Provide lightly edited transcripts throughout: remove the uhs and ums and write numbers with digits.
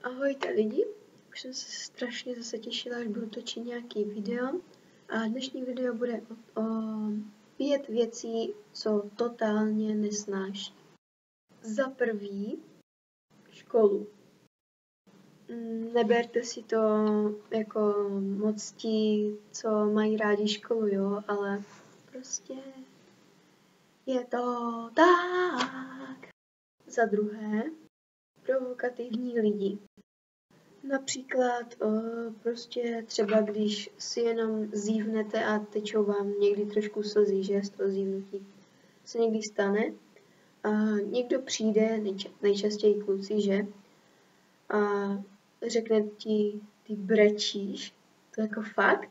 Ahojte lidi, už jsem se strašně zase těšila, až budu točit nějaký video. A dnešní video bude o 5 věcí, co totálně nesnáší. Za prvý, školu. Neberte si to jako moc ti, co mají rádi školu, jo, ale prostě je to tak. Za druhé, provokativní lidi. Například prostě třeba když si jenom zívnete a tečou vám někdy trošku slzí, že z toho zívnutí se někdy stane. A někdo přijde, nejčastěji kluci, že? A řekne ti, ty brečíš, to jako fakt.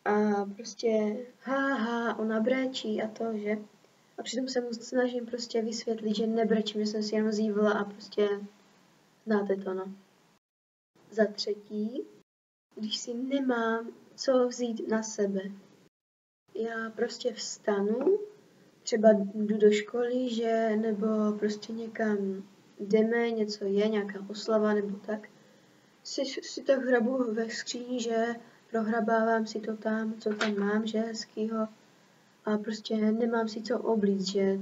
A prostě haha, ona brečí a to, že? A přitom se mu snažím prostě vysvětlit, že nebrečím, že jsem si jenom zívla a prostě znáte to, no. Za třetí, když si nemám co vzít na sebe. Já prostě vstanu, třeba jdu do školy, že, nebo prostě někam jdeme, něco je, nějaká oslava nebo tak. Si tak hrabu ve skříni, že prohrabávám si to tam, co tam mám, že hezkýho. A prostě nemám si co oblíct, že.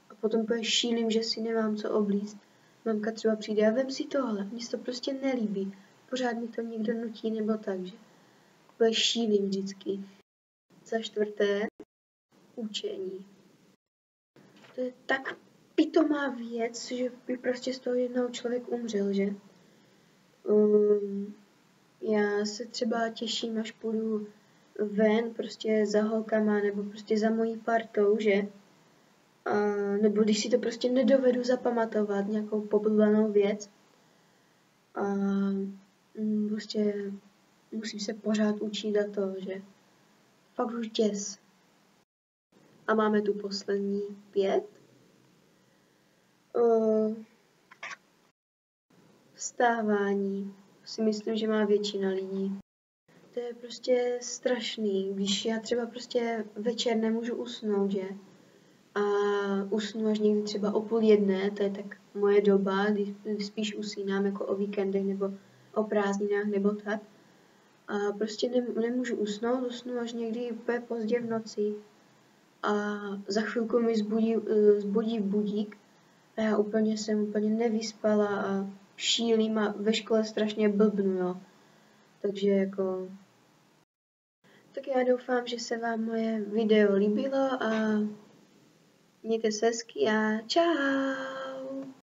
A potom šílím, že si nemám co oblíct. Mamka třeba přijde a vem si tohle, mně se to prostě nelíbí. Pořád mi to někdo nutí nebo tak, že. Bude šílím vždycky. Za čtvrté, učení. To je tak pitomá věc, že by prostě z toho jednoho člověk umřel, že. Já se třeba těším, až půjdu ven prostě za holkama nebo prostě za mojí partou, že. Nebo když si to prostě nedovedu zapamatovat, nějakou poblbanou věc. Prostě musím se pořád učit a to, že. Fakt už děs. A máme tu poslední 5. Vstávání. Si myslím, že má většina lidí. To je prostě strašný, když já třeba prostě večer nemůžu usnout, že? A usnu až někdy třeba o 12:30, to je tak moje doba, kdy spíš usínám jako o víkendech nebo o prázdninách nebo tak. A prostě nemůžu usnout, usnu až někdy úplně pozdě v noci. A za chvilku mi zbudí budík a já jsem úplně nevyspala a šílím a ve škole strašně blbnu, jo. Takže jako. Tak já doufám, že se vám moje video líbilo a mějte se hezky a čau!